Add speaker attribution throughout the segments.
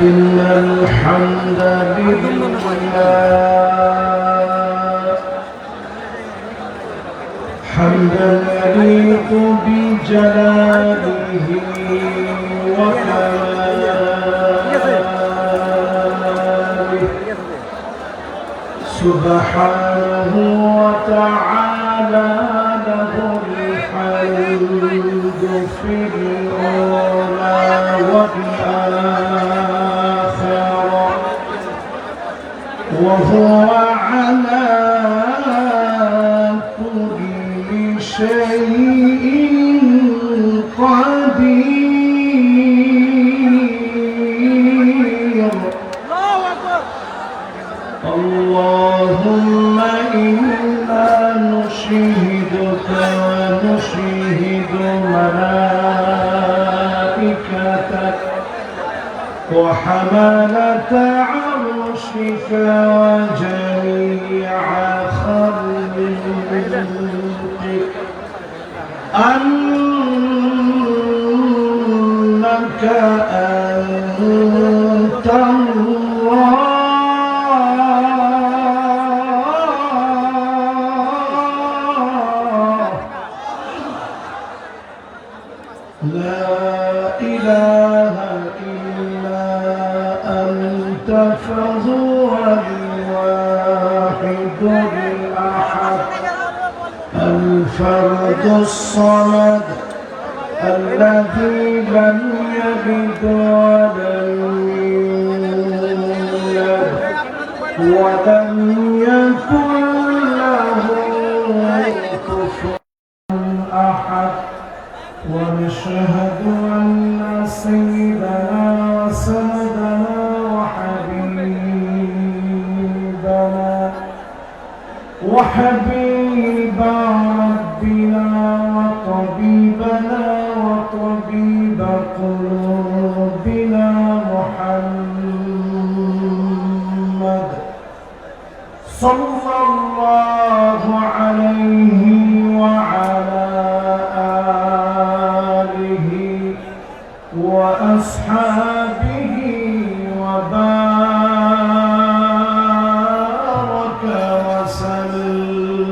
Speaker 1: إن الحمد لله حمدا يليق بجلاله وكماله سبحانه وتعالى له الحمد في الأولى والآخرة وهو على كل شيء قدير. اللهم إنا نشهدك ونشهد ملائكتك وحملة عرشك وجميع خلقك أنك أنت الله لا إله إلا أنت فهو الواحد الأحد الفرد الصمد الذي لم يلد ولم يولد ولم يكن له كفوا أحد. ونشهد أن سيدنا وسندنا وحبيب ربنا وطبيبنا وطبيب قلوبنا محمد صلى الله عليه وعلى آله وأصحابه وبارك وسلم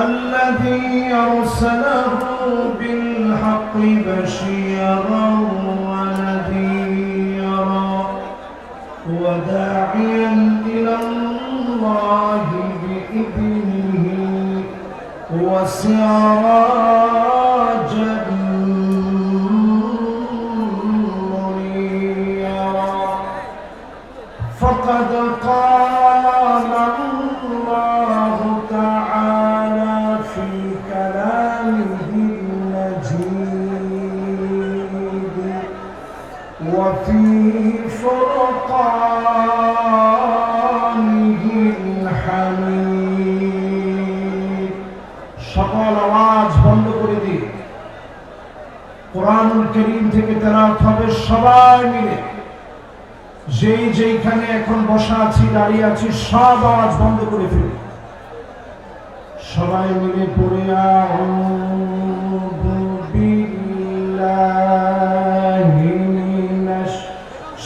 Speaker 1: الذي أرسله بالحق بشيرا ونذيرا وداعيا إلى الله بإذنه وسراجا منيرا. فقد قال الله تعالى في كلامه المجيد وفي فرقانه الحميد। সকল আওয়াজ বন্ধ করে দিন। কোরআনুল কারীম থেকে তেলাওয়াত হবে সবাই মিলে। যেইখানে এখন বসা আছি, দাঁড়িয়ে আছি, সব আওয়াজ বন্ধ করে ফেলি। সবাই মিলে পড়ে আউযু বিল্লাহি মিনাশ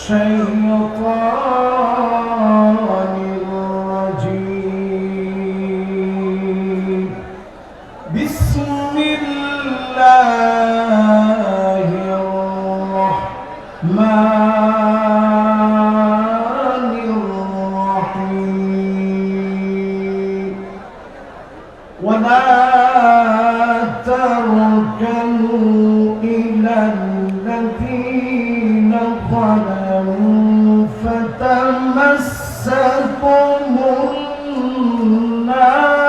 Speaker 1: শাইতানির রাজীম। বিসমিল্লাহির রাহমানির রাহিম। ওয়ালা তারকানু ইলাল্লাযীনা যালামু ফাতামাসসাকুমুন নার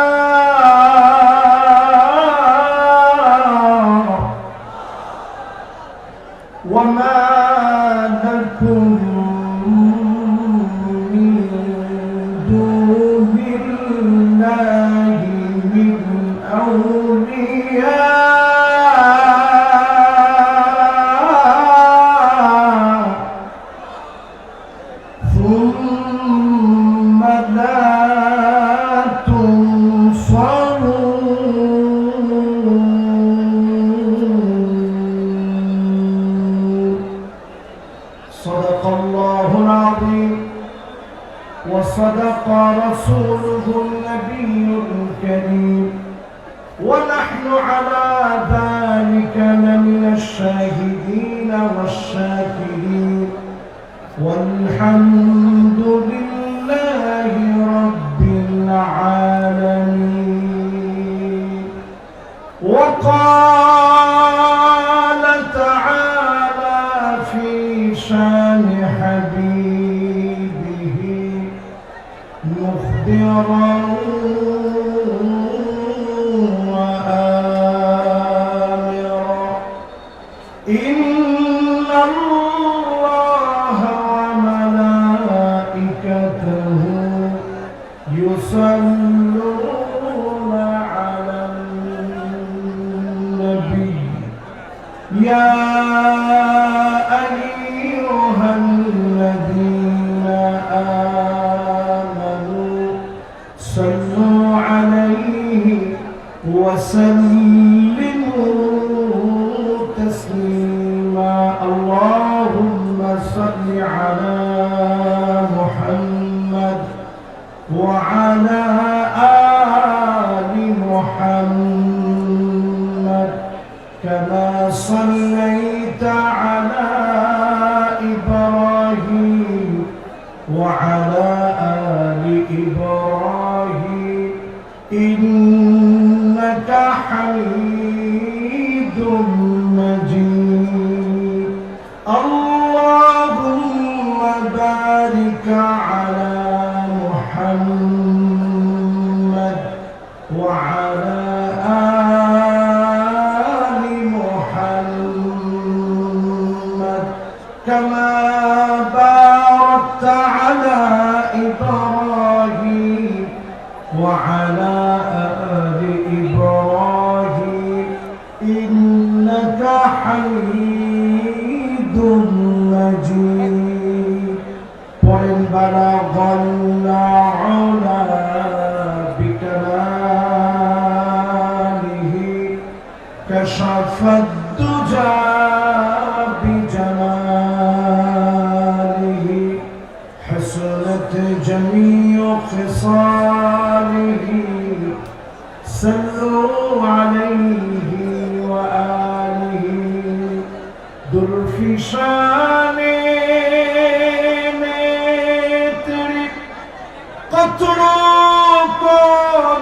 Speaker 1: ونحن على ذلك لمن الشاهدين والشاكرين والحمد لله رب العالمين. وقال تعالى في شان حبيبه مخبرا وآمرا إن الله وملائكته يصلون على النبي يا أيها الذين آمنوا صلوا عليه وسلموا تسليما. اللهم صل على محمد وعلى آل محمد كما صليت على إبراهيم وعلى آل إبراهيم إنك حميد مجيد. اللهم بارك على محمد وعلى آل محمد كما باركت على إبراهيم وعلى آل إبراهيم إنك حميد مجيد. بلغ العلا بكماله كشف الدجى بجماله حسنت جميع خصاله صلوا عليه وآله درفشان قطروں کو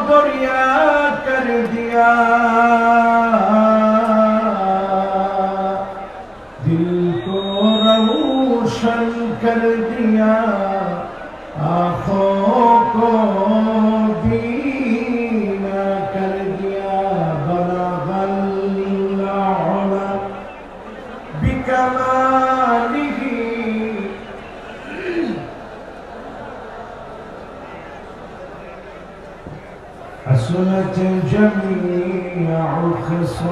Speaker 1: دریا کر دیا دل کو روشن کر دیا آنکھوں کو بینا کر دیا بلغ العلا بکمالہ حسنت جميع خصاله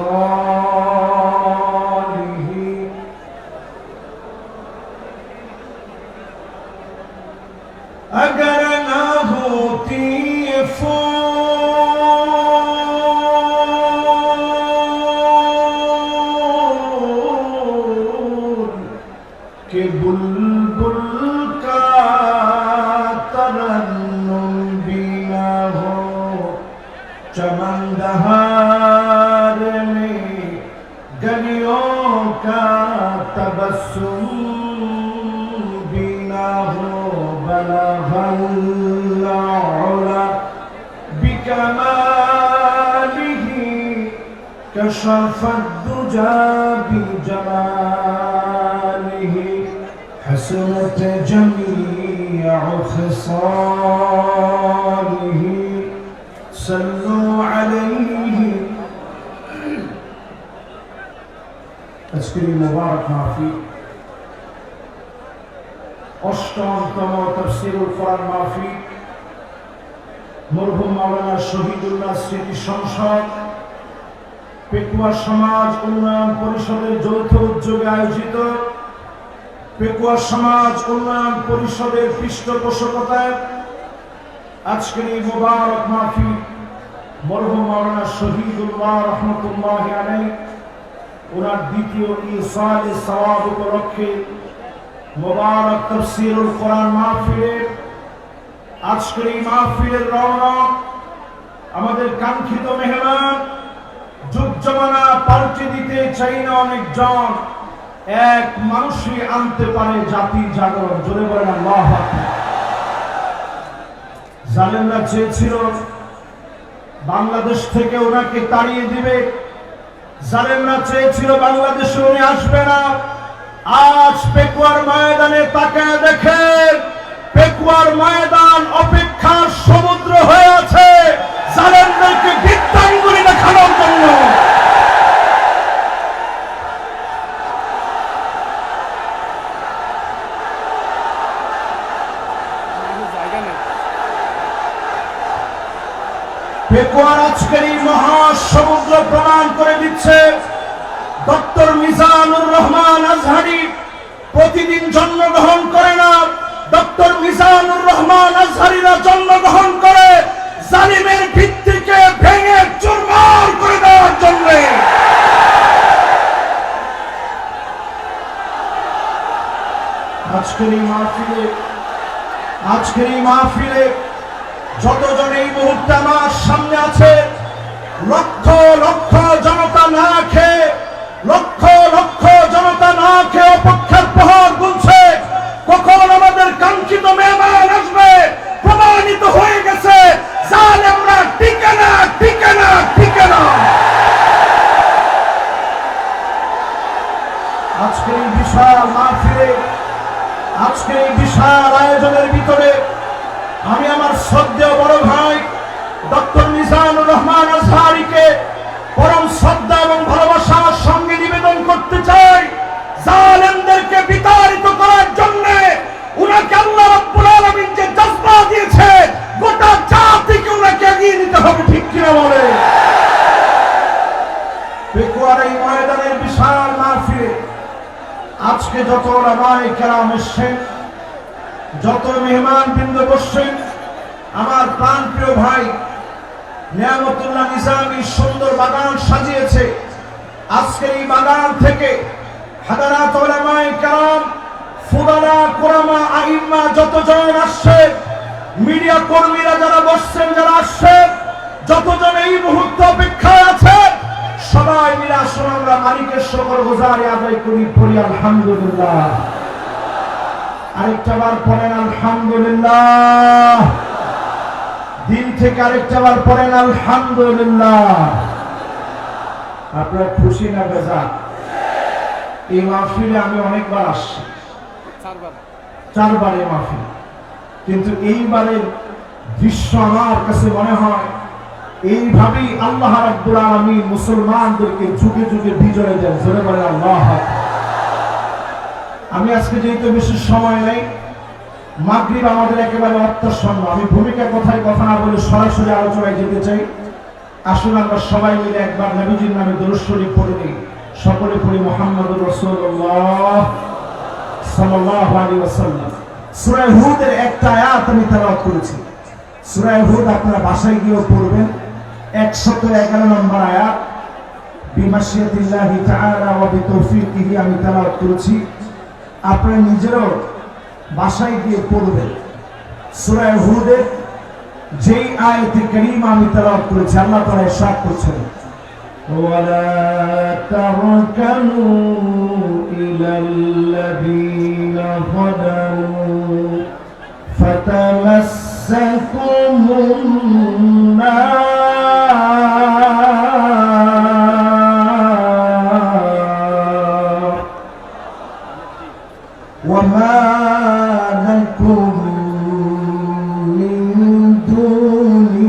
Speaker 1: اگر نہ ہوتی پھول کہ بلبل کا ترنم بھی نہ ہو چمن بہار میں گلیوں کا تبسم بھی نہ ہو بلغ العلا بکمالہ کشف الدجى بجمالہ حسنت جميع خصاله صلوا عليه. আজকের মুবারক মাহফিল অষ্টমতম তাফসীরুল কোরআন মাহফিল মরহুম মাওলানা শহীদুল্লাহ স্মৃতি সংসদ পেকুয়া সমাজ উন্নয়ন পরিষদের যৌথ উদ্যোগে আয়োজিত পেকুয়া সমাজ উন্নয়ন পরিষদের পৃষ্ঠপোষকতায় আজকের এই মুবারক মাহফিল মরহুম মাওলানা শহীদুল্লাহ রহমতুল্লাহি আলাইহি ওনার দ্বিতীয় ইসালে সওয়াব উপলক্ষে মুবারক তাফসীরুল কোরআন মাহফিলের আজকের এই মাহফিলের রওনা আমাদের কাঙ্ক্ষিত মেহমান পাল্টে দিতে চাই না অনেকজন, এক মানুষই আনতে পারে জাতি জাগরণ। জোরে বলেন আল্লাহু আকবার। জালেমরা চেয়েছিল বাংলাদেশ থেকে ওনাকে তাড়িয়ে দিবে, জালেমরা চেয়েছিল বাংলাদেশে উনি আসবে না। আজ পেকুয়ার ময়দানে তাকায় দেখেন, পেকুয়ার ময়দান অপেক্ষার সমুদ্র হয়ে আছে জালেমদেরকে বৃত্তাঙ্গুলি দেখানোর জন্য। পেকুয়ার আজকের এই মহাসমুদ্র প্রমাণ করে দিচ্ছে ডক্টর মিজানুর রহমান আজহারী প্রতিদিন জন্মগ্রহণ করে না, ডক্টর মিজানুর রহমান আজহারীরা জন্মগ্রহণ করে জালিমের ভিত্তিকে ভেঙে চুরমার করে দেওয়ার জন্য। আজকের এই মাহফিলে যতজন এই মুহূর্তে আমার সামনে আছে, লক্ষ লক্ষ জনতা না খেয়ে, লক্ষ লক্ষ জনতা না খেয়ে অপেক্ষার প্রহর গুনছে কখন আমাদের কাঙ্ক্ষিত মেহমান আসবে। প্রমাণিত হয়ে গেছে জালেমরা টিকে না, টিকে না, টিকে না। আজকের এই বিশাল মাহফিলে, আজকের এই বিশাল আয়োজনের ভিতরে আমি আমার শ্রদ্ধেয় বড় ভাই ডক্টর মিজানুর রহমান আজহারীকে পরম শ্রদ্ধা এবং ভালোবাসার সঙ্গে নিবেদন করতে চাই, জালেমদেরকে বিতাড়িত করার জন্য উনাকে আল্লাহ রাব্বুল আলামিন যে জজবা দিয়েছে, গোটা জাতিকে উনাকে এগিয়ে নিতে হবে। ঠিক কিনা বলে? পেকুয়ার এই ময়দানের বিশাল মাহফিলে আজকে যত ওলামায়ে কেরাম এসেছেন, যত মেহমান বৃন্দ বসছেন, আমার প্রাণ প্রিয় ভাই নিয়ামতুল্লাহ নিজামী সুন্দর বাগান সাজিয়েছে। আজকের এই বাগান থেকে হাজারাত ওলামায়ে কেরাম, ফুদালা, কুরামা, আইম্মা যতজন আসছেন, মিডিয়া কর্মীরা যারা বসছেন, যারা আসছেন, যতজন এই মুহূর্তে অপেক্ষায় আছেন, সবাই মিলে আসুন আমরা মালিকের শুকর গুজারি আদায় করি, পড়ি আলহামদুলিল্লাহ। আরেকটা বার পড়েন আলহামদুলিল্লাহ। দিন থেকে আরেকটা বার পড়েন আলহামদুলিল্লাহ। আপনারা খুশি না বেজার? এই মাহফিলে আমি অনেকবার আসছি, চারবার এই মাহফিল, কিন্তু এইবারের দৃশ্য আমার কাছে মনে হয় এইভাবেই আল্লাহ রাব্বুল আলামিন মুসলমানদেরকে যুগে যুগে বিজয় দেন। জোরে বলেন আল্লাহ। আমি আজকে যেহেতু বেশি সময় নেই, মাগরিব আমাদের একেবারে অত্যাসন্ন, আমি ভূমিকার কথায় কথা না বলে সরাসরি আলোচনায় যেতে চাই। আসুন আমরা সবাই মিলে একবার নবীজির নামে দরুদ শরীফ পড়ে নিই। সকলে পড়ি মুহাম্মদুর রাসূলুল্লাহ সাল্লাল্লাহু আলাইহি ওয়াসাল্লাম। সূরা হুদের একটা আয়াত আমি তেলাওয়াত করেছি, সূরা হুদ আপনারা বাসায় গিয়ে পড়বেন। 111 নম্বর আয়াত, বিমাশিয়াতিল্লাহি তাআলা ওয়া বিতৌফিকিহি আমি তেলাওয়াত করেছি। আপনারা নিজেরাও বাসায় গিয়ে পড়বেন। সূরা হুদের যেই আয়াতে কারীমা আমি তেলাওয়াত করেছি, আল্লাহ তাআলা ইরশাদ করছেন, ওয়ালা তারকানু ইলাল্লাযীনা যালামু ফাতামাসসাকুমুন নার ওয়া মা লাকুম মিন দুনিল্লাহি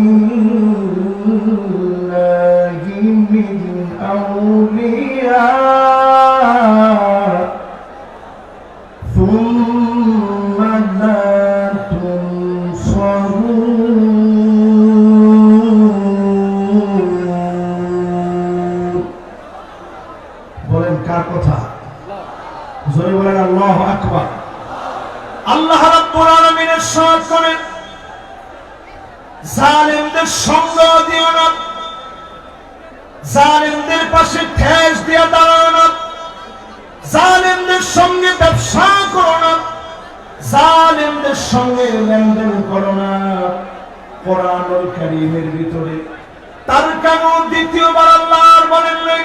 Speaker 1: মিন আউলিয়া সুম্মা লা বলেন কার কথা? জোরে বলেন আল্লাহু আকবার। আল্লাহ রাব্বুল আলামিন ইরশাদ করেন, জালিমদের সঙ্গ দিও না, জালিমদের পাশে ঠেস দিয়ে দাঁড়াও না, জালিমদের সঙ্গে ব্যবসা করো না, জালিমদের সঙ্গে লেনদেন করো না। কোরআনুল কারীমের ভিতরে তার কেন দ্বিতীয়বার আল্লাহ বলেন নাই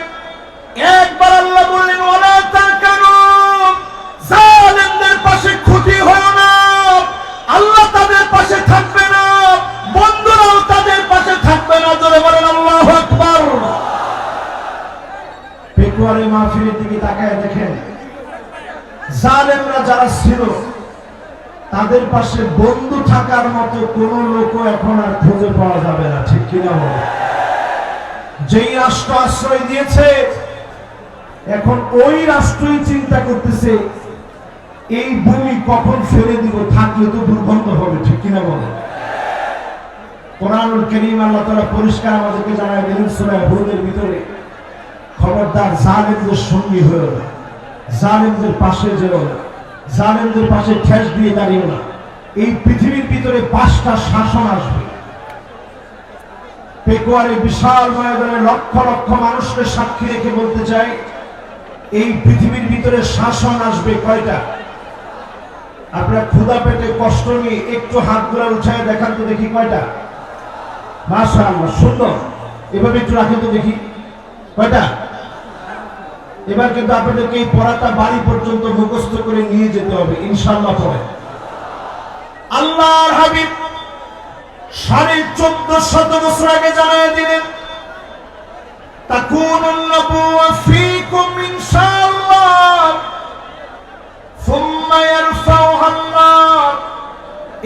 Speaker 1: পেকুয়ারে মাহফিলের দিকে তাকায় দেখেন, জালেমরা যারা ছিল তাদের পাশে বন্ধু থাকার মতো কোন লোকও এখন আর খুঁজে পাওয়া যাবে না, ঠিক কিনা বলে? যেই রাষ্ট্র আশ্রয় দিয়েছে এখন ওই রাষ্ট্রই চিন্তা করতেছে এই ভূমি কখন ফেলে দিব, থাকলে তো দুর্গন্ধ হবে, ঠিক কিনা বলে? কোরআনুল কারীম আল্লাহ তাআলা পরিষ্কার আমাদেরকে জানায় দিলেন সূরা হুদের ভিতরে, খবরদার জালেমদের সঙ্গী হয়েও না, জালেমদের পাশে যেও না, জালেমদের পাশে ঠেস দিয়ে দাঁড়িয়েও না। এই পৃথিবীর ভিতরে 5টা শাসন আসবে। পেকুয়ারে বিশাল ময়দানে লক্ষ লক্ষ মানুষকে সাক্ষী রেখে বলতে চাই, এই পৃথিবীর ভিতরে শাসন আসবে কয়টা? আপনারা ক্ষুধা পেটে কষ্ট নিয়ে একটু হাতগুলা উঠায় দেখান তো দেখি কয়টা? মাশাআল্লাহ, সুন্দর। এভাবে একটু রাখেন তো দেখি কয়টা? এবার কিন্তু আপনাদেরকে এই পড়াটা বাড়ি পর্যন্ত মুখস্থ করে নিয়ে যেতে হবে ইনশাআল্লাহ। পড়ে আল্লাহর হাবিব 1450 বছর আগে জানায় দিলেন, তাকুনুন নবুওয়া ফীকুম ইনশাআল্লাহ সুম্মা ইয়ারফাউহা আল্লাহ।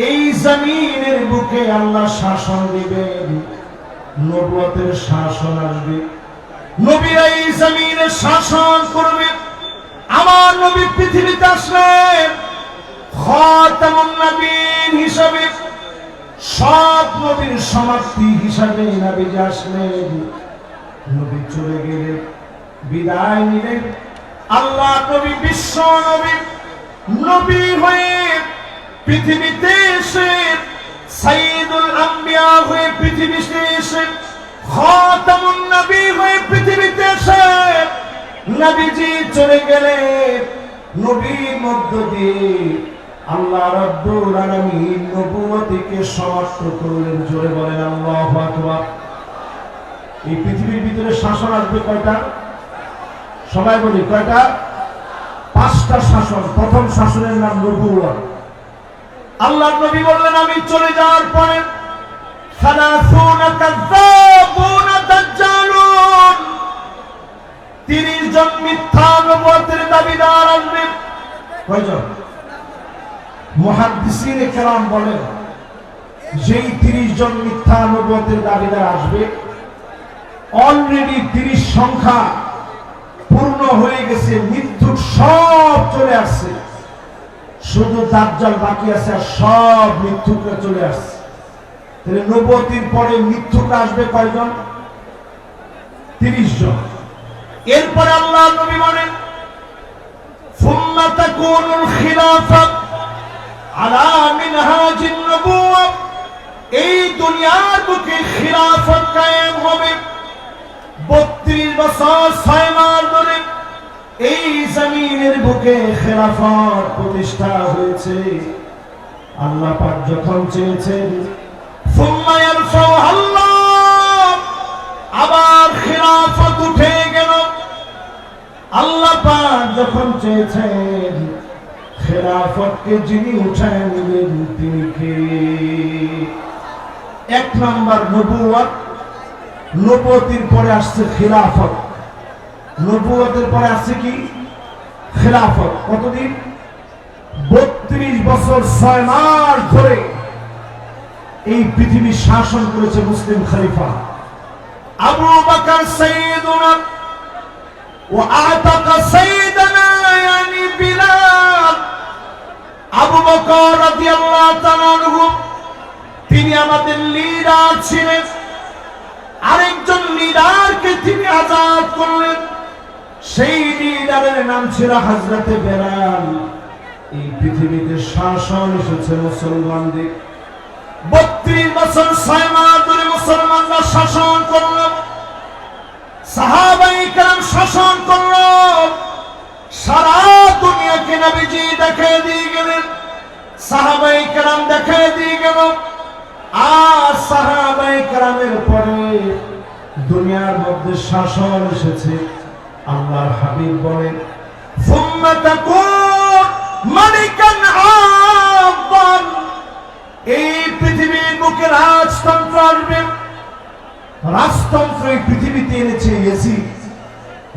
Speaker 1: এই জমিনের বুকে আল্লাহ শাসন দিবেন, নবুয়তের শাসন আসবে, নবীরা এই জমিনে শাসন করবে। আমার নবী পৃথিবীতে আসলেন খাতামুন নবীন হিসাবে, সব নবীর সমাপ্তি হিসাবে নবীজি আসলেন। নবী চলে গেলেন, বিদায় নিলেন। আল্লাহ নবী বিশ্ব নবী, নবী হয়ে পৃথিবীতে এসে সাইয়্যিদুল আম্বিয়া হয়ে পৃথিবীতে এসে খাতামুন নবী হয়ে পৃথিবীতে এসে নবীজি চলে গেলেন। নবীর মধ্য দিয়ে আল্লাহ রাব্বুল আলামিন নবুয়তকে সমাপ্ত করলেন। জোরে বলেন আল্লাহু আকবার। এই পৃথিবীর ভিতরে শাসন আসবে কয়টা? সবাই বলি কয়টা? 5টা শাসন। প্রথম শাসনের নাম নবুয়ত। আল্লাহর নবী বললেন, আমি চলে যাওয়ার পরে 30 জন মিথ্যা নবুয়তের দাবিদার আসবে। কয়জন? মুহাদ্দিসিনে কেরাম বলেন, যেই 30 জন মিথ্যা নবুয়তের দাবিদার আসবে, অলরেডি 30 সংখ্যা পূর্ণ হয়ে গেছে, মৃত্যুর সব চলে আসছে, শুধু দাজ্জাল বাকি আছে, আর সব মৃত্যুকে চলে আসছে। তাহলে নবুয়তের পরে মৃত্যুকে আসবে কয়জন? 30 জন। এরপরে আল্লাহ নবী বলেন, সুম্মা তাকুনুল খিলাফাত আলা মিনহাজিন নবুওয়া। এই দুনিয়ার বুকে খিলাফত কায়েম হবে। 32 বছর 6 মাস ধরে এই জমিনের বুকে খেলাফত প্রতিষ্ঠা হয়েছে। আল্লাহ পাক যখন চেয়েছেন, সুম্মা ইয়ারফাউহা আল্লাহ, আবার খেলাফত উঠে গেল। আল্লাহ পাক যখন চেয়েছেন, খেলাফতকে যিনি উঠায় নিলেন তিনি কে? 1 নাম্বার নবুয়ত। নবুয়তের পরে আসছে খিলাফত। নবুয়তের পরে আসছে কি? খিলাফত। কতদিন? 32 বছর 6 মাস ধরে এই পৃথিবী শাসন করেছে মুসলিম খলিফা আবু বকর সাইয়্যিদুনা ওয়া আতাকা সাইয়্যিদানা ইয়ানি বিলাল। আবু বকর রাদিয়াল্লাহু তাআলা আনহু তিনি আমাদের লিডার ছিলেন। আরেকজন লিডারকে তিনি আজাদ করলেন, সেই লিডারের নাম ছিল হযরতে বেলাল। এই পৃথিবীতে শাসন এসেছে মুসলমানদের। 32 বছর 6 মাস ধরে মুসলমানরা শাসন করল, সাহাবায়ে কেরাম শাসন করল। সারা দুনিয়াকে নবীজি দেখিয়ে দিয়ে গেলেন, সাহাবায়ে কেরাম দেখিয়ে দিয়ে গেল। আর সাহাবায়ে কেরামের পরে দুনিয়ার মধ্যে শাসন এসেছে। আল্লাহর হাবিব বলেন, সুম্মা তাকুন মালিকান আযযান। এই পৃথিবীর বুকে রাজতন্ত্র আসবে। রাজতন্ত্র এই পৃথিবীতে এনেছে ইয়াজিদ।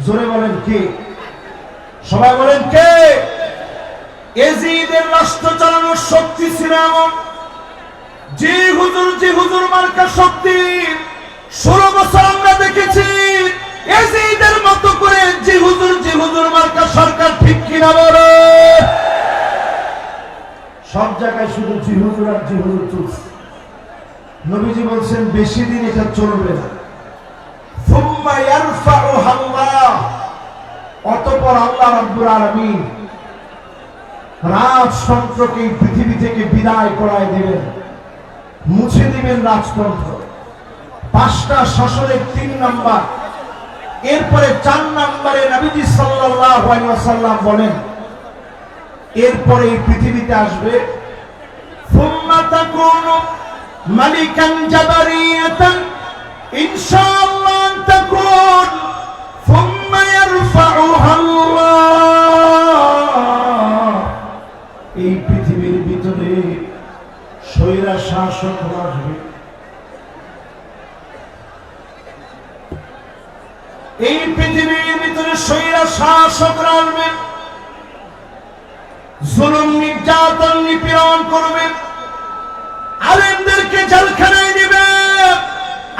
Speaker 1: জোরে বলেন কে? সবাই বলেন কে? এজিদের রাষ্ট্র চালানোর শক্তি ছিল এমন, যে হুজুর মার্কা শক্তি 16 বছর আমরা দেখেছি। এজিদের মতো করে যে হুজুর মার্কা সরকার, ঠিক কিনা বলো? সব জায়গায় শুধু জি হুজুর আর জি হুজুর চলছে। নবীজি বলছেন বেশি দিন এটা চলবে না। সুম্মা ইয়ারফাউহা আল্লাহ, অতঃপর আল্লাহ রাব্বুল আলামিন রাজতন্ত্রকে এই পৃথিবী থেকে বিদায় করায় দিবেন, মুছে দিবেন রাজতন্ত্র। 5টা শাসনের 3 নাম্বার। এরপরে 4 নম্বরে নবীজি সাল্লাল্লাহু আলাইহি ওয়াসাল্লাম বলেন, এরপরে এই পৃথিবীতে আসবে সুম্মা তাকুনু মালিকান জাবারিয়াতান ইনশাআল্লাহ তাকুন সুম্মা ইয়ারফাউহা আল্লাহ। এই পৃথিবীর ভিতরে স্বৈরা শাসক আসবে। এই পৃথিবীর ভিতরে স্বৈরা শাসক আসবে, জুলুম নির্যাতন নিপীড়ন করবে, আলেমদেরকে জেলখানায় দিবে।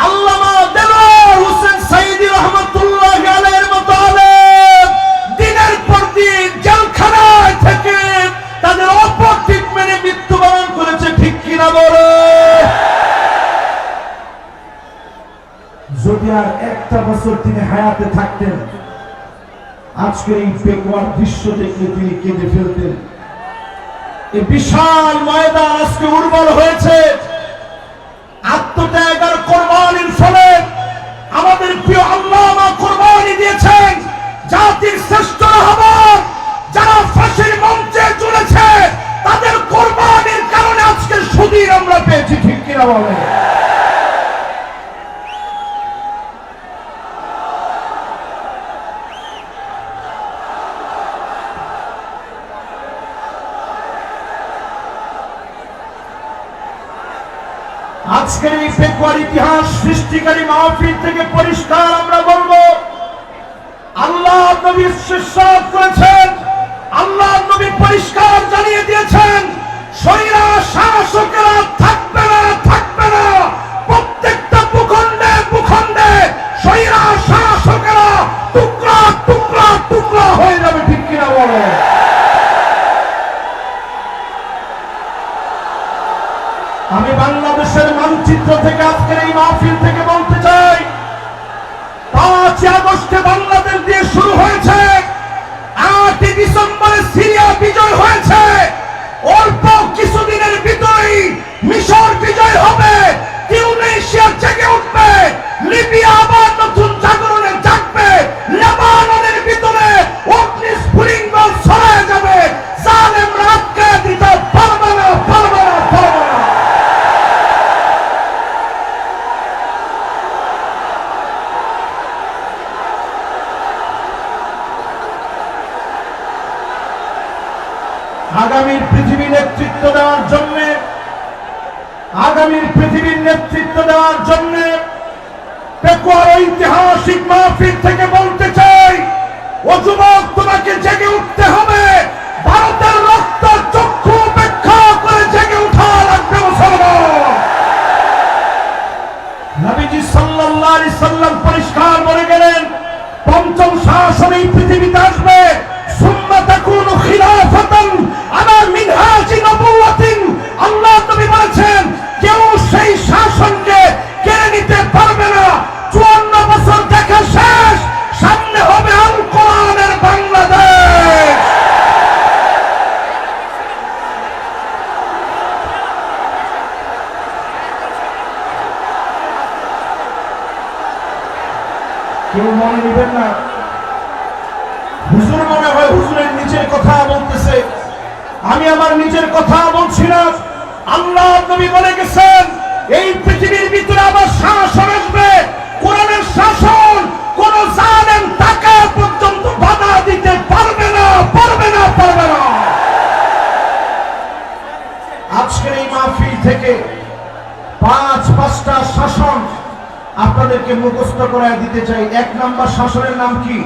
Speaker 1: আল্লামা দেলোয়ার হোসেন সাইদি রাহমাতুল্লাহি আলাইহির মতো আলেম দিনের পর দিন জেলখানায় থেকে তাদের অপর ট্রিটমেন্টে মৃত্যুবরণ করেছে, ঠিক কিনা বলো? যদি আর একটা বছর তিনি হায়াতে থাকতেন, আজকে এই পেকুয়ার দৃশ্য দেখলে তিনি কেঁদে ফেলতেন। এই বিশাল ময়দান আজকে উর্বর হয়েছে আত্মত্যাগ আর কোরবানির ফলে। আমাদের প্রিয় আল্লামা কোরবানি দিয়েছেন জাতির শ্রেষ্ঠ রাহবার, যারা ফাঁসির মঞ্চে চলেছে তাদের কোরবানির কারণে আজকে সুদিন আমরা পেয়েছি, ঠিক কিনা বলেন? আজকের এই পেকুয়ার ইতিহাস সৃষ্টিকারী মাহফিল থেকে পরিষ্কার আমরা বলবো, আল্লাহ নবী ইরশাদ করেছেন, আল্লাহ নবী পরিষ্কার জানিয়ে দিয়েছেন, স্বৈরা শাসকেরা থাকবে না, থাকবে না। প্রত্যেকটা ভূখণ্ডে ভূখণ্ডে স্বৈরা শাসকেরা টুকরা টুকরা টুকরা হয়ে যাবে, ঠিক কিনা বলো? আমি বাংলাদেশের মানচিত্র থেকে আজকের এই মাহফিল থেকে বলতে চাই, 5 আগস্টে বাংলাদেশ দিয়ে শুরু হয়েছে, 8 ডিসেম্বরে সিরিয়া বিজয় হয়েছে, অল্প কিছুদিনের ভিতরেই মিশর বিজয় হবে, টিউনিসিয়া জেগে উঠবে, লিবিয়া আবার নতুন জাগরণে জাগবে, লেবাননের ভিতরে অগ্নিস্ফুলিঙ্গ ছড়ায় যাবে, জালেমরা আটকে দিতে পারবে না, পারবে না, পারবে না। আগামীর পৃথিবীর নেতৃত্ব দেওয়ার জন্য, আগামীর পৃথিবীর নেতৃত্ব দেওয়ার জন্য পেকুয়ার ঐতিহাসিক মাহফিল থেকে বলতে চাই, ও যুবক, তোমাকে জেগে উঠতে হবে। ভারতের রক্ত চক্ষু উপেক্ষা করে জেগে উঠা লাগবে মুসলমান। নবীজি সাল্লাল্লাহু আলাইহি সাল্লাম পরিষ্কার বলে গেলেন, 5ম শাসন এই পৃথিবীতে আসবে, সুম্মা তাকুনু খিলাফাতান আলা মিনহাজি নবুওয়াতিন। আল্লাহ নবী বলেছেন, কেউ সেই শাসনকে কেড়ে নিতে পারবে না। 54 বছর দেখা শেষ, সামনে হবে আল কোরআনের বাংলাদেশ। কেউ মনে নেবেন না, হুজুর মনে হয় হুজুরের নিজের কথা বলতেছে, আমি আমার নিজের কথা বলছি না। আল্লাহ নবী বলে গেছেন, এই পৃথিবীর ভিতরে আবার শাসন আসবে, কোরআনের শাসন। কোন জালেম টাকা পর্যন্ত বাধা দিতে পারবে না, পারবে না, পারবে না। আজকের এই মাহফিল থেকে 5টা শাসন আপনাদেরকে মুখস্থ করে দিতে চাই। 1 নম্বর শাসনের নাম কি?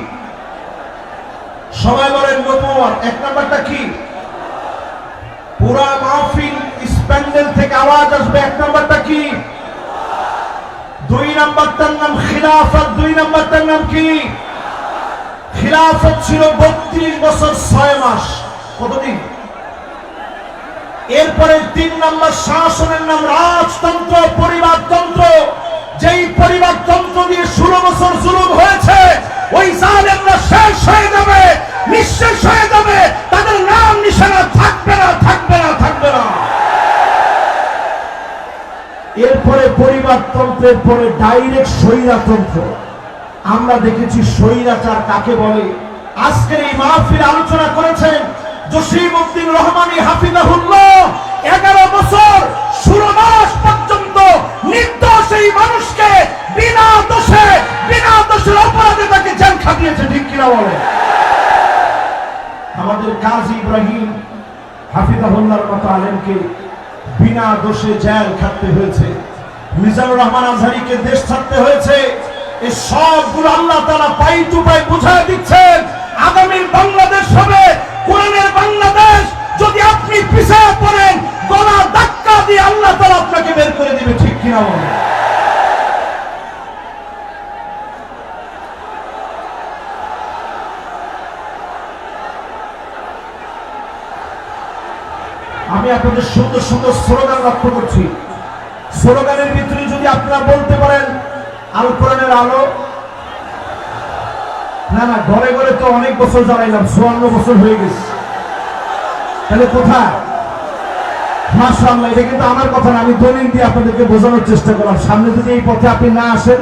Speaker 1: সবাই বলেন নবুয়ত। এক নাম্বারটা কি? পুরা মাহফিল প্যান্ডেল থেকে আওয়াজ আসবে, এক নাম্বারটা কি? দুই নাম্বারটার নাম খিলাফত। দুই নাম্বারটার নাম কি? খিলাফত ছিল 32 বছর 6 মাস। কতদিন? এরপরে 3 নাম্বার শাসনের নাম রাজতন্ত্র, পরিবারতন্ত্র। যেই পরিবারতন্ত্র দিয়ে 16 বছর জুলুম হয়েছে, ওই জালেমরা শেষ হয়ে যাবে, নিঃশেষ হয়ে যাবে, তাদের নাম নিশানা থাকবে না, থাকবে না, থাকবে না। এরপরে পরিবারতন্ত্রের পরে ডাইরেক্ট স্বৈরতন্ত্র। আমরা দেখেছি স্বৈরাচার কাকে বলে। আজকের এই মাহফিলে আলোচনা করেছেন জসিমউদ্দিন রহমানী হাফিজাহুল্লাহ। 11 বছর 16 মাস পর্যন্ত নির্দোষ এই মানুষকে বিনা দোষের অপরাধে তাকে জেল খাটিয়েছে। ঠিক কিনা বলে? আমাদের কাজী ইব্রাহিম হাফিজাহুল্লাহর মতো আলেমকে বিনা দোষে জেল খাটতে হয়েছে। মিজানুর রহমান আজহারীকে দেশ ছাড়তে হয়েছে। এই সবগুলো আল্লাহ তাআলা পাই টু পাই বুঝায় দিচ্ছেন। আগামীর বাংলাদেশ হবে কোরআনের বাংলাদেশ। যদি আপনি পিছায় পড়েন, গলা ধাক্কা দিয়ে আল্লাহ তাআলা আপনাকে বের করে দিবে। ঠিক কিনা বলেন? আমি আপনাদের সুন্দর সুন্দর স্লোগান লক্ষ্য করছি। স্লোগানের ভিতরে যদি আপনারা বলতে পারেন আল কোরআনের আলো, না না, ঘরে ঘরে তো অনেক বছর জ্বালাইলাম, 54 বছর হয়ে গেছে, তাহলে কোথায়? মাশাআল্লাহ, এটা কিন্তু আমার কথা না, আমি দলিল দিয়ে আপনাদেরকে বোঝানোর চেষ্টা করলাম। সামনে যদি এই পথে আপনি না আসেন,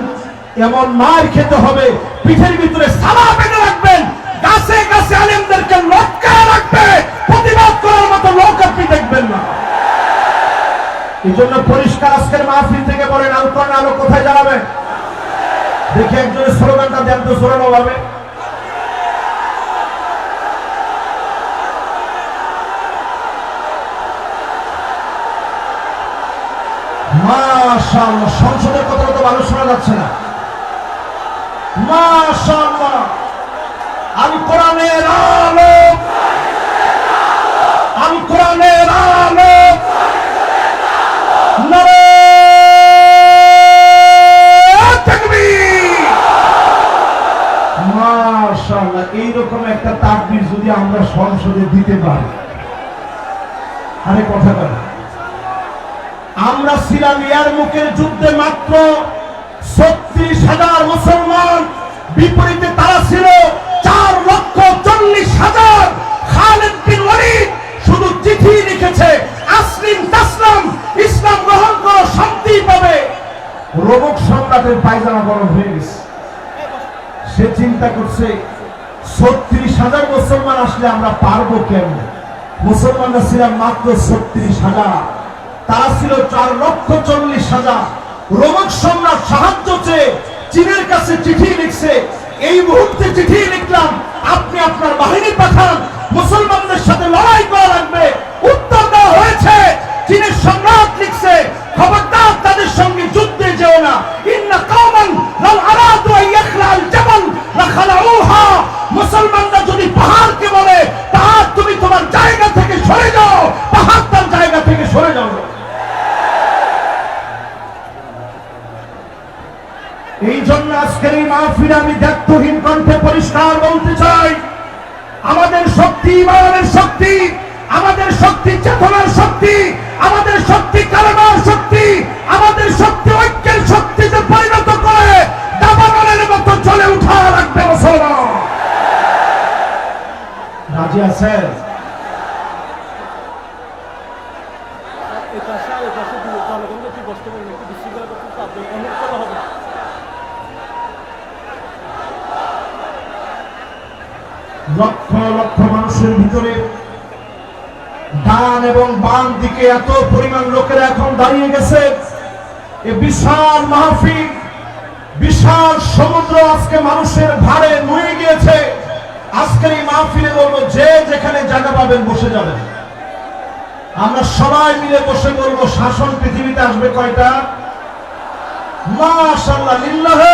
Speaker 1: এমন মার খেতে হবে, পিঠের ভিতরে সালা বেঁধে রাখবেন, গাছে গাছে আলেমদেরকে লটকায় রাখবে, প্রতিবাদ করার মতো লোক আপনি দেখবেন না। এই জন্য পরিষ্কার আজকের মাহফিল থেকে বলেন আল কোরআন আলো কোথায় জ্বালাবেন? দেখি একজনের স্লোগানটা দেন তো জোরালো ভাবে। মাশাআল্লাহ, সংসদের কথা তো ভালো শোনা যাচ্ছে না। মাশাআল্লাহ, আল কোরআনের আলো, আল কোরআনের আলো, নারে তাকবীর। মাশাআল্লাহ, এইরকম একটা তাকবীর যদি আমরা সংসদে দিতে পারি, আরে কথা বলে। আমরা ছিলাম ইয়ারমুকের যুদ্ধে মাত্র 36,000 মুসলমান, বিপরীতে তারা ছিল 4,40,000। খালিদ বিন ওয়ালিদ শুধু চিঠি লিখেছে, আসলিম তাসলাম, ইসলাম গ্রহণ করো, শান্তি পাবে। রোমক সম্রাটের পায়জামা গরম হয়ে গেছে। সে চিন্তা করছে 36,000 মুসলমান আসলে আমরা পারবো কেমন? মুসলমানরা ছিলাম মাত্র 36,000, তারা ছিল 4,40,000। রোমক সম্রাট সাহায্য চেয়ে চীনের কাছে চিঠি লিখছে, এই মুহূর্তে চিঠি লিখলাম, আপনি আপনার বাহিনী পাঠান, মুসলমানদের সাথে লড়াই করা লাগবে। উত্তর দেওয়া হয়েছে, চীনের সম্রাট লিখছে, খবরদার তাদের সঙ্গে যুদ্ধে যেও না। ইন্না কওমান লাউ আরাদু আন ইয়াখলাল জাবাল লাখালাউহা। মুসলমানরা যদি পাহাড়কে বলে, পাহাড় তুমি তোমার জায়গা থেকে সরে যাও, পাহাড় তার জায়গা থেকে সরে যাও। এই জন্য আজকের এই মাহফিলে আমি দায়িত্বহীন কণ্ঠে পরিষ্কার বলতে চাই, আমাদের শক্তি ইমানের শক্তি, আমাদের শক্তি চেতনার শক্তি, আমাদের শক্তি কালেমার শক্তি, আমাদের শক্তি ঐক্যের শক্তিতে পরিণত করে দাবানলের মতো চলে উঠা লাগবে মুসলমান। রাজি আছেন? লক্ষ লক্ষ মানুষের ভিতরে ডান এবং বাম দিকে এত পরিমাণ লোকেরা এখন দাঁড়িয়ে গেছে। এই বিশাল মাহফিল, বিশাল সমুদ্র আজকে মানুষের ভারে নুয়ে গিয়েছে। আজকের এই মাহফিলে বলবো, যে যেখানে জায়গা পাবেন বসে যাবেন। আমরা সবাই মিলে বসে বলবো, শাসন পৃথিবীতে আসবে কয়টা? মাশাআল্লাহ, লিল্লাহি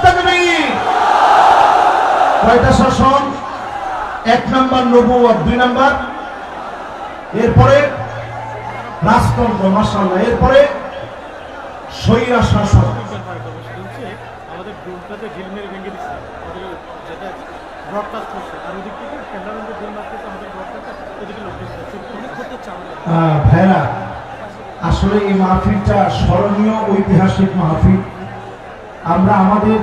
Speaker 1: তাকবীর। কয়টা শাসন? এক নাম্বার নবুয়ত, 2 নাম্বার এরপরে রাজতন্ত্র, মাশাআল্লাহ, এরপরে স্বৈরা শাসন।
Speaker 2: আমাদের গ্রুপটাতে ঝিলমিল ভেঙে দিচ্ছে, আমাদের যেটা ব্রডকাস্ট হচ্ছে আর ওদিক থেকে ক্যামেরাম্যানদের ঝিল মারতেছে, আমাদের ব্রডকাস্ট ওদিকে লোক দিচ্ছে, অনেক করতে চাও
Speaker 1: ভাইরা, আসলে এই মাহফিলটা স্মরণীয় ঐতিহাসিক মাহফিল। আমরা আমাদের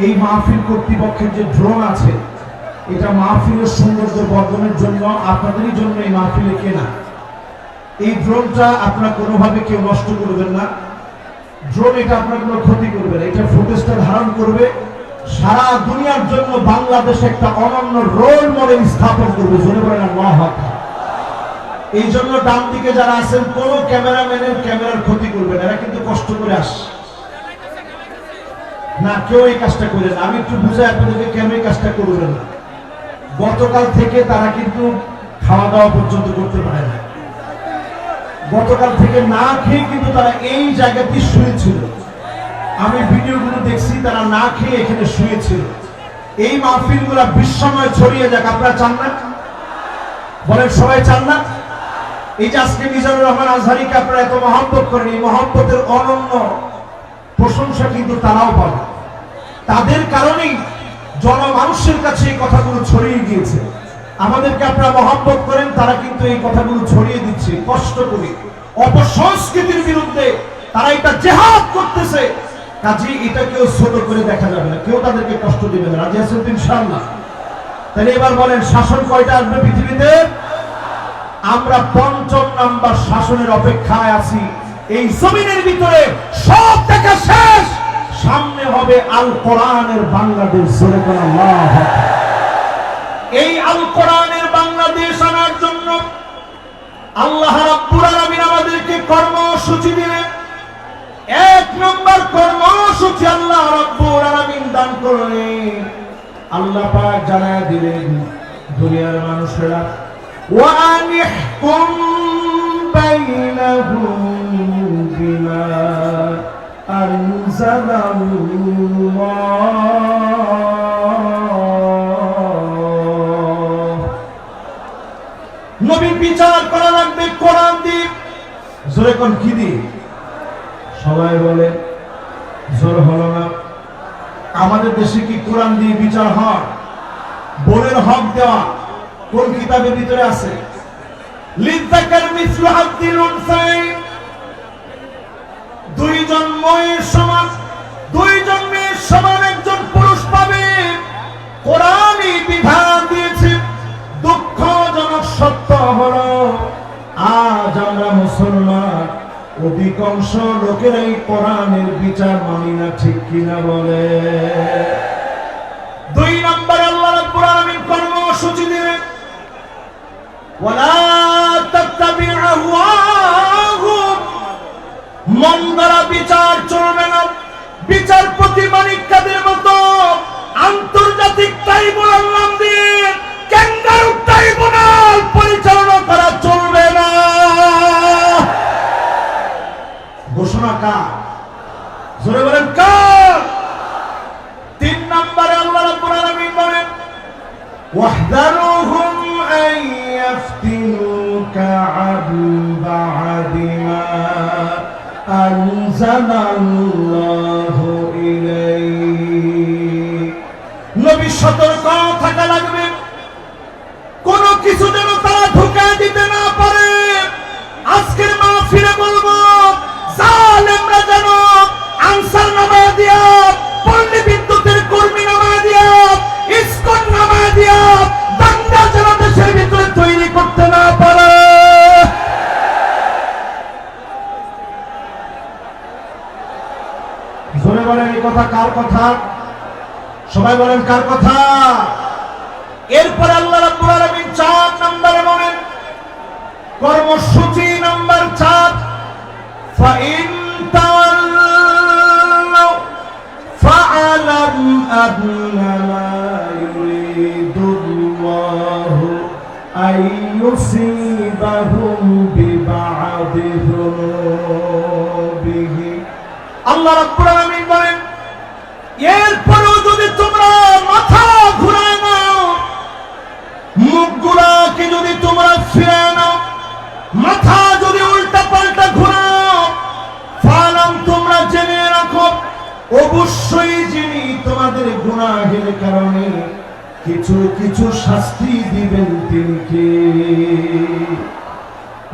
Speaker 1: এই মাহফিল কর্তৃপক্ষের যে ড্রোন আছে, এটা মাহফিলের সৌন্দর্য বর্ধনের জন্য, আপনাদেরই জন্য এই মাহফিলে কেনা। এই ড্রোনটা আপনারা কোনোভাবে কেউ নষ্ট করবেন না। ড্রোন এটা আপনার কোনো ক্ষতি করবে না, এটা ফুটেজটা ধারণ করবে, সারা দুনিয়ার জন্য বাংলাদেশ একটা অনন্য রোল মডেল স্থাপন করবে। জোরে বলেন আল্লাহু আকবার। এই জন্য ডান দিকে যারা আছেন, কোন ক্যামেরাম্যানের ক্যামেরার ক্ষতি করবে না, এরা কিন্তু কষ্ট করে আসে না, কেউ এই কাজটা করে না। আমি একটু বুঝাই আপনাদেরকে কেন এই কাজটা করবে না। গতকাল থেকে তারা কিন্তু খাওয়া দাওয়া পর্যন্ত করতে পারে না। গতকাল থেকে না খেয়ে কিন্তু তারা এই জায়গাতে শুয়েছিল। আমি ভিডিওগুলো দেখছি, তারা না খেয়ে এখানে শুয়েছিল। এই মাহফিলগুলো বিশ্বময় ছড়িয়ে যাক, আপনারা চান না? বলেন সবাই চান না? এই যে আজকে মিজানুর রহমান আজহারীকে আপনারা এত মহব্বত করেন, এই মহব্বতের অনন্য প্রশংসা কিন্তু তারাও পাবে। তাদের কারণেই জনমানুষের কাছে এই কথাগুলো ছড়িয়ে গিয়েছে। আমাদেরকে আপনারা মহব্বত করেন, তারা কিন্তু এই কথাগুলো ছড়িয়ে দিচ্ছে কষ্ট করে। অপসংস্কৃতির বিরুদ্ধে তারা এটা জিহাদ করতেছে, কাজে এটা কেউ ছোট করে দেখা যাবে না, কেউ তাদেরকে কষ্ট দিবে না। রাজি আছেন তো ইনশাআল্লাহ? তাহলে এবার বলেন, শাসন কয়টা আসবে পৃথিবীতে? আমরা ৫ম নাম্বার শাসনের অপেক্ষায় আছি। এই জমিনের ভিতরে সব দেখা শেষ, সামনে হবে আল কোরআনের বাংলাদেশ। জোরে বলেন আল্লাহু আকবার। এই আল কোরআনের বাংলাদেশ আনার জন্য আল্লাহ রাব্বুল আলামিন আমাদেরকে কর্মসূচি দিলেন। ১ নম্বর কর্মসূচি আল্লাহ রাব্বুল আলামিন দান করলেন। আল্লাহ পাক জানায় দিলেন, দুনিয়ার মানুষেরা, ওয়া আনিহকুম বাইনাহুম বিমা আনজালাল্লাহ। নবী বিচার করা লাগবে কোরআন দিয়ে। জোরে কোন কি দিয়ে? সবাই বলে, জোর হলো না। আমাদের দেশে কি কোরআন দিয়ে বিচার হয়? বোনের হক দেওয়া কোন কিতাবের ভিতরে আছে? লিযাকার মিসলু হাদ্দিল উনসাইন, 2 জন মেয়ের সমান, 2 জন মেয়ের সমান একজন পুরুষ পাবে। কোরআনই বিধান দিয়েছে। দুঃখজনক সত্য হলো, আজ আমরা মুসলমান অধিকাংশ লোকেরাই কোরআনের বিচার মানি না, ঠিক কিনা বলে? 2 নম্বরে আল্লাহ রাব্বুল আলামিন কর্মসূচি দিলেন, ওয়ালা তাত্তাবি আহওয়াহুম, মন দ্বারা বিচার চলবে না। বিচারপতি মানিক কাদের মতো আন্তর্জাতিক ট্রাইব্যুনাল নাম দিয়ে ক্যাঙ্গারু ট্রাইব্যুনাল পরিচালনা করা চলবে না। ঘোষণা কার? জোরে বলেন কার? 3 নম্বরে আল্লাহ রাব্বুল আলামিন বলেন, ওয়াহদারুহুম আন ইফতিনুকা আন বা'দি মা আনজালাল্লাহু ইলাইক। নবী সতর্ক থাকা লাগবে, কোন কিছু যেন তারা ঢুকা দিতে না পারে। আজকের মাহফিলে বলবো, জালেমরা যেন আনসার নামা দিয়া, পল্লী বিদ্যুতের কর্মী নামা দিয়া, ইসকন নামা দিয়া দাঙ্গা যেন দেশের ভিতরে তৈরি করতে না পারে। জোরে বলেন, এই কথা কার কথা? সবাই বলেন কার কথা? এরপরে আল্লাহ রাব্বুল আলামিন 4 নম্বরে বলেন, কর্মসূচি নাম্বার 4, ফাইন তাওয়াল্লাউ ফাআলাম আন্নামা ইউরিদুল্লাহু আইয়ুসিবাহুম বিবা'দি যুনুবিহি। আল্লাহ রাব্বুল আলামিন বলেন, এরপরেও যদি তোমরা মাথা ঘুরায় নাও, গুনাহের কারণে কিছু কিছু শাস্তি দিবেন তিনি কে?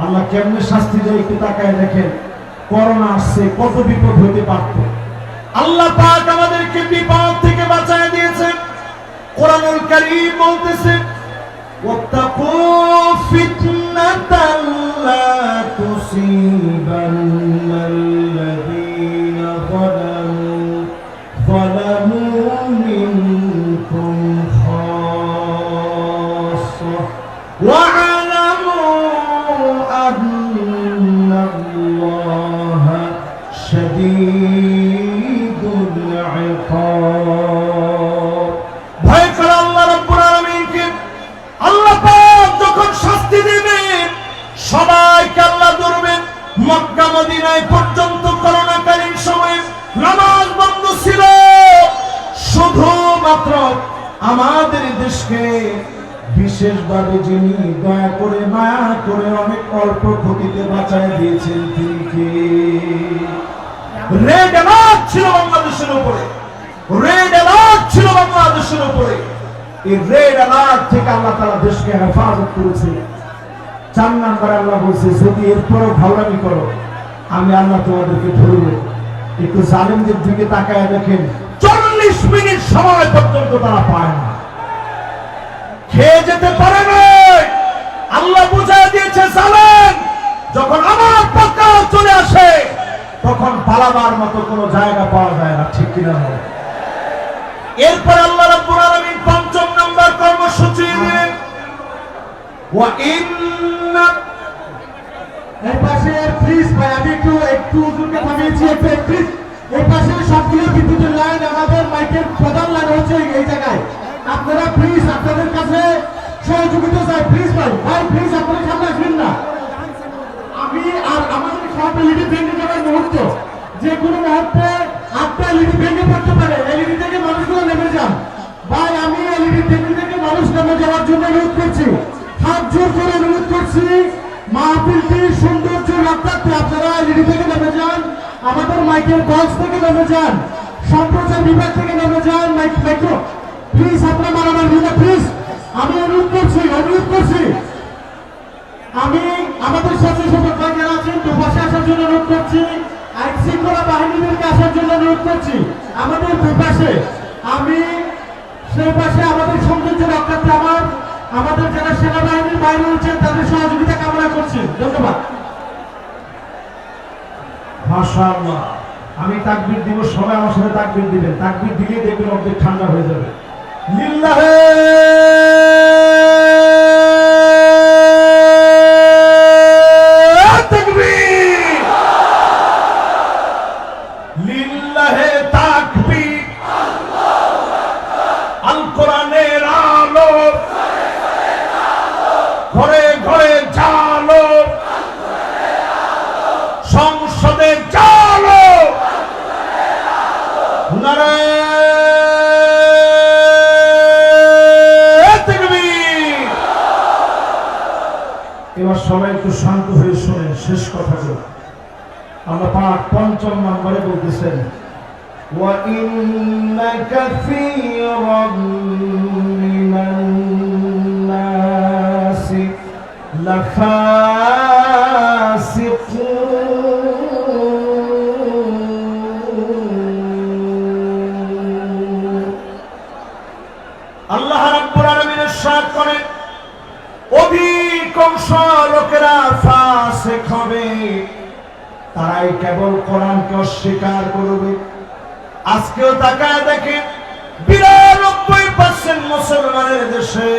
Speaker 1: আল্লাহ কেমনে শাস্তি দেয় একটু তাকায় দেখেন। করোনা আসছে, কত বিপদ হতে পারত। আল্লাহ পাক আমাদেরকে বিপদ থেকে বাঁচায় দিয়েছেন। কোরআনুল কারীম বলতেছে ওয়াত্তাকু ফিতনাতাল লা তুসিবান্নাল্লাযীনা যালামু মিনকুম খাসসাহ ওয়া'লামু আন্নাল্লাহা শাদীদুল ইকাব। ভয় করো আল্লাহ রাব্বুল আলামিনকে। আল্লাহ পাক যখন শাস্তি দিবেন সবাইকে আল্লাহ ধরবেন। মক্কা মদিনায় পর্যন্ত করোনাকালীন সময়ে নামাজ বন্ধ ছিল, শুধুমাত্র আমাদের দেশকে বিশেষভাবে যিনি দয়া করে মায়া করে অনেক অল্প ক্ষতিতে বাঁচায় দিয়েছেন তিনি কে? রেড অ্যালার্ট ছিল বাংলাদেশের উপরে, রেড অ্যালার্ট ছিল বাংলাদেশের উপরে। এই রেড অ্যালার্ট থেকে আল্লাহ তাআলা দেশকে হেফাজত করেছে। 4 নম্বরে আল্লাহ বলছে যদি এরপরও ভাওরামি করো আমি আল্লাহ তোমাদেরকে ধরব। একটু জালেমদের দিকে তাকায় দেখেন, 40 মিনিট সময় পর্যন্ত তারা পায় না, খেয়ে যেতে পারে না। আল্লাহ বুঝায় দিয়েছে জালেম যখন আমার পক্ষ চলে আসে তখন পালাবার মতো কোনো জায়গা পাওয়া যায় না, ঠিক কিনা বলে? এরপর আল্লাহ রাব্বুল আলামিন 5 নম্বর কর্মসূচি দিলেন ওয়া ইন্না।
Speaker 3: এই পাশে প্লিজ ভাই, আমি একটু হুজুরকে থামিয়েছি, প্লিজ এই পাশে সবগুলো বিদ্যুতের লাইন, আমাদের মাইকের প্রধান লাইন হচ্ছে এই জায়গায়। আপনারা প্লিজ আপনাদের কাছে সহযোগিতা চাই, প্লিজ ভাই প্লিজ আপনারা সামনে আসবেন না। আমি আর আমাদের সব এলইডি ভেঙে যাওয়ার মুহূর্ত, যে কোনো মুহূর্তে আপনার এলইডি ভেঙে পড়তে পারে। এলইডি থেকে মানুষগুলো নেমে যান ভাই। আমি এলইডি থেকে মানুষ নেমে যাওয়ার জন্য অনুরোধ করছি, হাত জোর করে অনুরোধ করছি। মাহফিলটির সৌন্দর্য রক্ষার্থে আপনারা এলইডি থেকে নেমে যান, আমাদের মাইকের বক্স থেকে নেমে যান, সম্প্রচার বিভাগ থেকে নেমে যান, মাইক্রো প্লিজ আপনারা মারামারি না প্লিজ। আমি অনুরোধ করছি আমি আমাদের স্বেচ্ছাসেবক যারা আছেন দুপাশে আসার জন্য অনুরোধ করছি, আইন শৃঙ্খলা বাহিনীদেরকে আসার জন্য অনুরোধ করছি আমাদের দুপাশে। আমি সেই পাশে আমাদের সৌন্দর্য রক্ষার্থে আমাদের যারা সেনাবাহিনীর বাইরে রয়েছেন তাদের সহযোগিতা কামনা করছি। ধন্যবাদ।
Speaker 1: মাশাআল্লাহ। আমি তাকবীর দিব, সবাই আমার সাথে তাকবীর দিবেন। তাকবীর দিলেই দেখবেন অর্ধেক ঠান্ডা হয়ে যাবে। লিল্লাহে তাকবীর, লিল্লাহে তাকবীর। আল কোরআনের আলো ঘরে ঘরে জালো, সংসদে জালো, নারায়ে তাকবীর। এবার সবাই একটু শান্ত হয়ে শোনেন শেষ কথাগুলো। আল্লাহ পাক 5 নম্বরে বলতেছেন ওয়া ইন্না কাসীরাম মিনান নাসি লাফাসিকুন। আল্লাহ রাব্বুল আলামিন ইরশাদ করেন অধিকাংশ লোকেরা ফাসিক হবে, তারাই কেবল কোরআনকে অস্বীকার করবে। আজকেও তাকায় দেখেন 92% মুসলমানের দেশে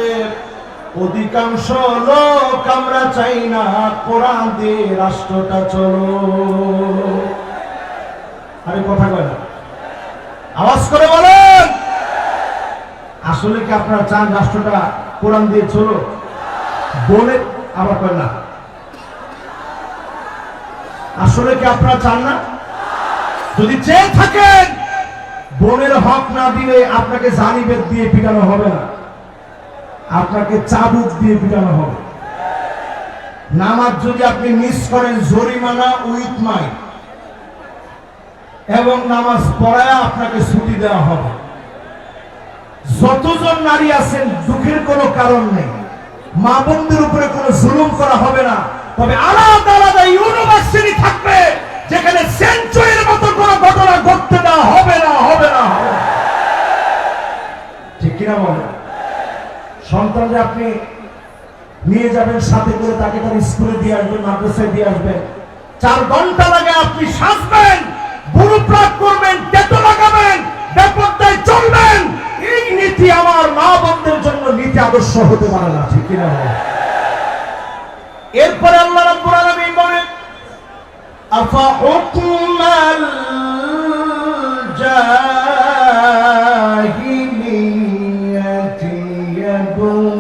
Speaker 1: অধিকাংশ লোক আমরা চাই না কোরআন দিয়ে রাষ্ট্রটা চলো। আরে কথা কয় না, আওয়াজ করে বলেন। আসলে কি আপনারা চান রাষ্ট্রটা কোরআন দিয়ে চলো? বলে আবার কয় না। আসলে কি আপনারা চান না? যদি চেয়ে থাকেন বোনের হক না দিলে আপনাকে জানিবেদ দিয়ে পিটানো হবে না, আপনাকে চাবুক দিয়ে পিটানো হবে। নামাজ যদি আপনি মিস করেন জরিমানা উইথ মাইন, এবং নামাজ পড়ায় আপনাকে ছুটি দেওয়া হবে। যতজন নারী আছেন দুঃখের কোনো কারণ নেই, মা বোনদের উপরে কোনো জুলুম করা হবে না। তবে আলাদা আলাদা ইউনিভার্সিটি থাকবে যেখানে সেঞ্চুরির মতো কোনো ঘটনা ঘটতে দেওয়া হবে না, হবে না, হবে না। ঠিক কিনা বলেন? সন্তানকে আপনি নিয়ে যাবেন সাথে করে, তাকে তার স্কুলে দিয়ে আসবেন, মাদ্রাসায় দিয়ে আসবেন, 4 ঘন্টা লাগে আপনি সাজবেন, বুড়ো প্রাক করবেন, টেটো লাগাবেন, বেপরদায় চলবেন। এই নীতি আমার মা বোনদের জন্য নীতি আদর্শ হতে পারে না। ঠিক কিনা বলেন? এরপরে আল্লাহ রাব্বুল আলামিন বলেন আফা হুকমাল জাহিলিয়াতি ইয়াবগুন।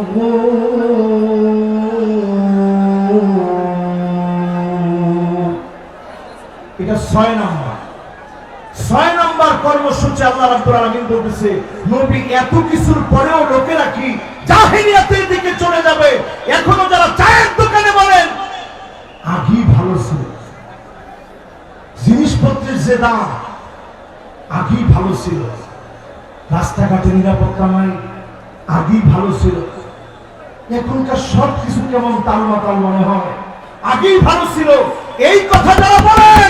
Speaker 1: এটা 6 নম্বর কর্মসূচি। আল্লাহ রাব্বুল আলামিন বলতেছে নবী এত কিছুর পরেও লোকেরা কি জাহিলিয়াতের দিকে চলে যাবে? এখনো যারা চায়ের দোকানে বলেন আগেই ভালো ছিল, জিনিসপত্রের যে দাম আগেই ভালো ছিল, রাস্তাঘাটে নিরাপত্তা নাই আগেই ভালো ছিল, এখনকার সব কিছু কেমন তালমাতাল মনে হয়, আগেই ভালো ছিল, এই কথা যারা বলেন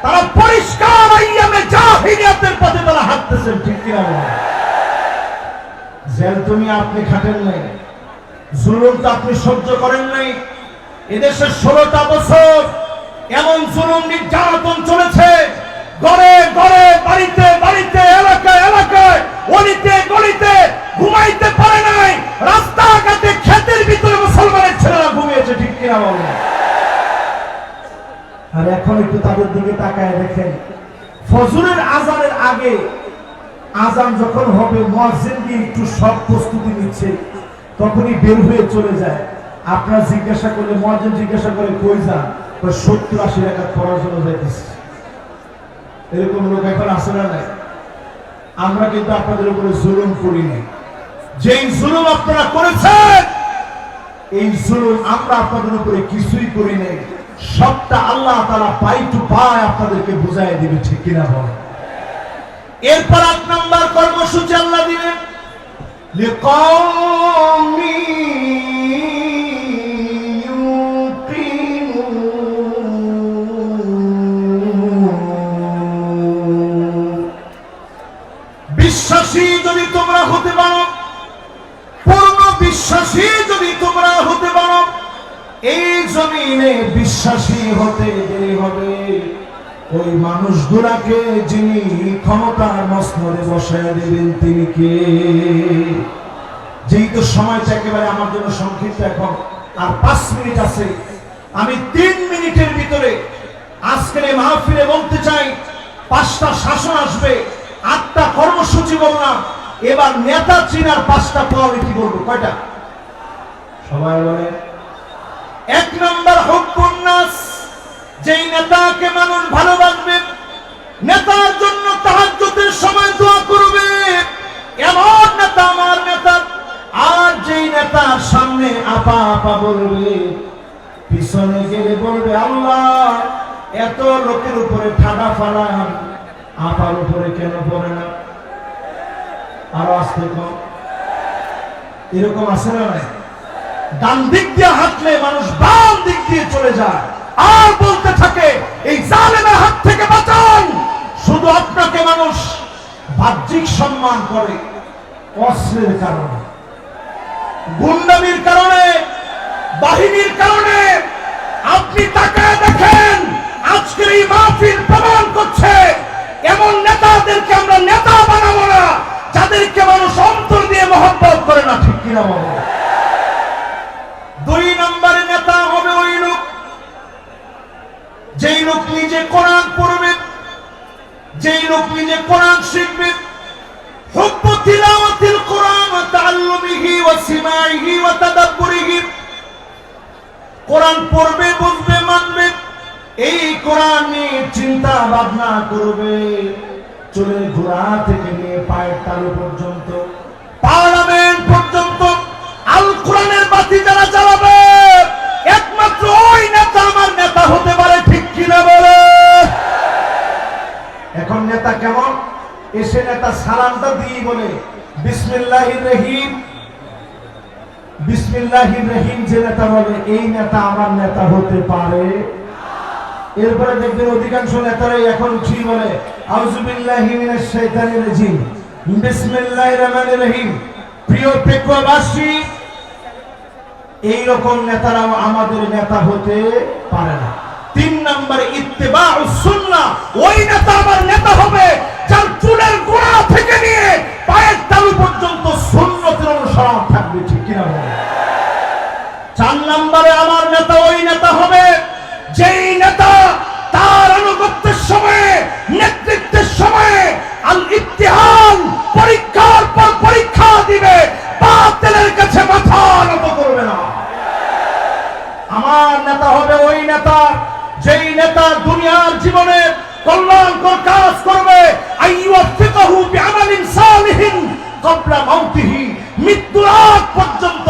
Speaker 1: তারা পরিষ্কার আইয়ামে জাহিলিয়াতের পথে তারা হাঁটতেছেন। ঠিক কিনা বলেন? জেল তুমি আপনি খাটেন নাই, জুলুম তো আপনি সহ্য করেন নাই। এদেশে 16টা বছর এমন জুলুম নির্যাতন চলেছে, ঘরে ঘরে, বাড়িতে বাড়িতে, এলাকায় এলাকায়, অলিতে গলিতে ঘুমাইতে পারে নাই, রাস্তাঘাটে ক্ষেতের ভিতরে মুসলমানের ছেলেরা ঘুমিয়েছে। ঠিক কিনা বলেন? আর এখন একটু তাদের দিকে তাকায় দেখেন, ফজরের আজানের আগে আজান যখন হবে মুয়াজ্জিন কি একটু সব প্রস্তুতি নিচ্ছে, তখনই বের হয়ে চলে যায়। আপনারা জিজ্ঞাসা করলে, মুয়াজ্জিন জিজ্ঞাসা করে কই যান, 70-80 রাকাত পড়ার জন্য যাইতেছে। এরকম লোক এখন আসে না নাই? আমরা কিন্তু আপনাদের উপরে জুলুম করি নাই। যেই জুলুম আপনারা করেছেন, এই জুলুম আমরা আপনাদের উপরে কিছুই করি নাই। সবটা আল্লাহ তাআলা পাই টু পাই আপনাদেরকে বুঝাই দিবে। ঠিক কিনা বলেন? এরপর 8 নম্বর কর্মসূচি আল্লাহ দিলেন লিকাওমি ইউকিনুন। বিশ্বাসী যদি তোমরা হতে পারো, পূর্ণ বিশ্বাসী যদি তোমরা হতে পারো, এই জমিনে বিশ্বাসী হতে দেরি হবে ওই মানুষগুলাকে যিনি ক্ষমতার মসনদে বসায় দেবেন তিনি কে? যেহেতু সময়টা একেবারে আমার জন্য সংক্ষিপ্ত, এখন আর 5 মিনিট আছে, আমি 3 মিনিটের ভিতরে আজকের এই মাহফিলে বলতে চাই 5টা শাসন আসবে, 8টা কর্মসূচি বললাম। এবার নেতা চিনার 5টা কোয়ালিটি বলবো। কয়টা? সবাই বলে 1 নম্বর হুব্বুন নাস, যেই নেতাকে মানুষ ভালোবাসবে, নেতার জন্য তাহাজ্জুদের সময় দোয়া করবে, এমন নেতা আমার নেতা। আর যেই নেতার সামনে আপা আপা বলবে, পিছনে গেলে বলবে আল্লাহ এত লোকের উপরে ঠাডা ফালান, আপার উপরে কেন পড়ে না? আরো আসতে কম। এরকম আছে না নাই? ডান দিক দিয়ে হাঁটলে মানুষ বাম দিক দিয়ে চলে যায়, আর বলতে থাকে এই জালেমের হাত থেকে বাঁচান। শুধু আপনাকে মানুষ বাহ্যিক সম্মান করে অস্ত্রের কারণে, গুন্ডামির কারণে, বাহিনীর কারণে। আপনি তাকায় দেখেন, আজকের এই মাহফিল প্রমাণ করছে এমন নেতাদেরকে আমরা নেতা বানাবো না যাদেরকে মানুষ অন্তর দিয়ে মহব্বত করে না। ঠিক কিনা বলো? 2 নম্বরে নেতা হবে ওই লোক যেই লোক নিজে কোরআন পড়বে, যেই লোক নিজে কোরআন শিখবে, হুব্বু তিলাওয়াতিল কোরআন ওয়া তাআল্লুমিহি ওয়া সিমাইহি ওয়া তাদাব্বুরিহি। কোরআন পড়বে, বুঝবে, মানবে, এই কোরআন নিয়ে চিন্তা ভাবনা করবে, চুলের গোড়া থেকে নিয়ে পায়ের তালু পর্যন্ত, পার্লামেন্ট পর্যন্ত আল কোরআনের বাতি যারা জ্বালাবে, একমাত্র ওই নেতা আমার নেতা হতে পারে। ঠিক কিনা বলে? এখন নেতা কেমন? এসে নেতা সালামটা দিয়ে বলে বিসমিল্লাহ রহমানির রহিম, বিসমিল্লাহির রহিম যে নেতা বলে এই নেতা আমার নেতা হতে পারে। এরপরে দেখবেন অধিকাংশ নেতারাই এখন ঠিক বলে আউযু বিল্লাহি মিনাশ শাইতানির রাজিম, বিসমিল্লাহির রহমানির রহিম। প্রিয় প্রেক্ষবাসী, এই রকম নেতারাও আমাদের নেতা হতে পারে না। 3 নম্বরে ইত্তেবাউস সুন্নাহ, ওই নেতা আমার নেতা হবে যার চুলের গোড়া থেকে নিয়ে পায়ের তালু পর্যন্ত সুন্নতের অনুসরণ থাকবে, ঠিক কিনা বলেন? 4 নম্বরে আমার নেতা ওই নেতা হবে যেই নেতা তার আনুগত্যের সময়ে, নেতৃত্বের সময়ে আল ইত্তিহাল, পরীক্ষার পর পরীক্ষা দিবে, বাতিলের কাছে মাথা নত করবে না। আমার নেতা হবে ওই নেতা যেই নেতা দুনিয়ার জীবনে কল্যাণকর কাজ করবে, আইয়ুফিকাহু বিআমালিন সালিহিন ক্বাবলা মাউতিহি, মৃত্যুর আগ পর্যন্ত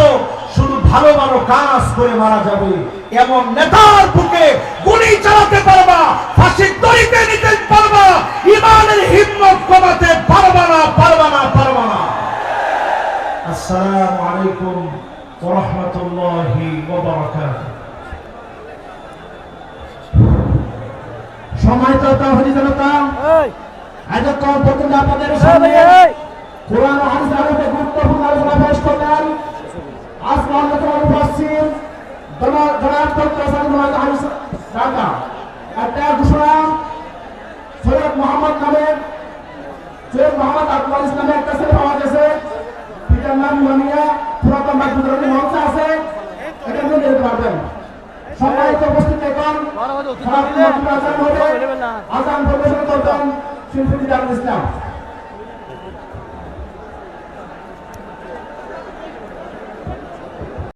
Speaker 1: শুধু ভালো ভালো কাজ করে মারা যাবে এমন নেতার বুকে গুলি চালাতে পারবা, ফাঁসির দড়িতে নিতে পারবা, ঈমানের হিম্মত কমাতে পারবা না, পারবা না, পারবা না। আসসালামু আলাইকুম ওয়া রাহমাতুল্লাহি ওয়া বারাকাতুহু।
Speaker 3: সম্মানিত তাওহীদি জনতা, এতক্ষণ পর্যন্ত আপনাদের সামনে কোরআন ও হাদিসের আলোকে গুরুত্বপূর্ণ আলোচনা পেশ করলেন আজকে অন্যতম মুফাসসির জনাব ডক্টর সাইদ মোহাম্মদ হানিফ ঢাকা। একটা ঘোষণা, সৈয়দ মোহাম্মদ নামের সৈয়দ মোহাম্মদ আব্দুল ইসলামের একটা ছেলে পাওয়া গেছে, পিতার নাম মানিয়া, পুরাতন বাগদুরানি মঞ্চ আছে, এটা নিয়ে যেতে পারবেন। সম্মানিত উপস্থিত এখন আজান পরিবেশন করবেন শিল্পী দারুল ইসলাম।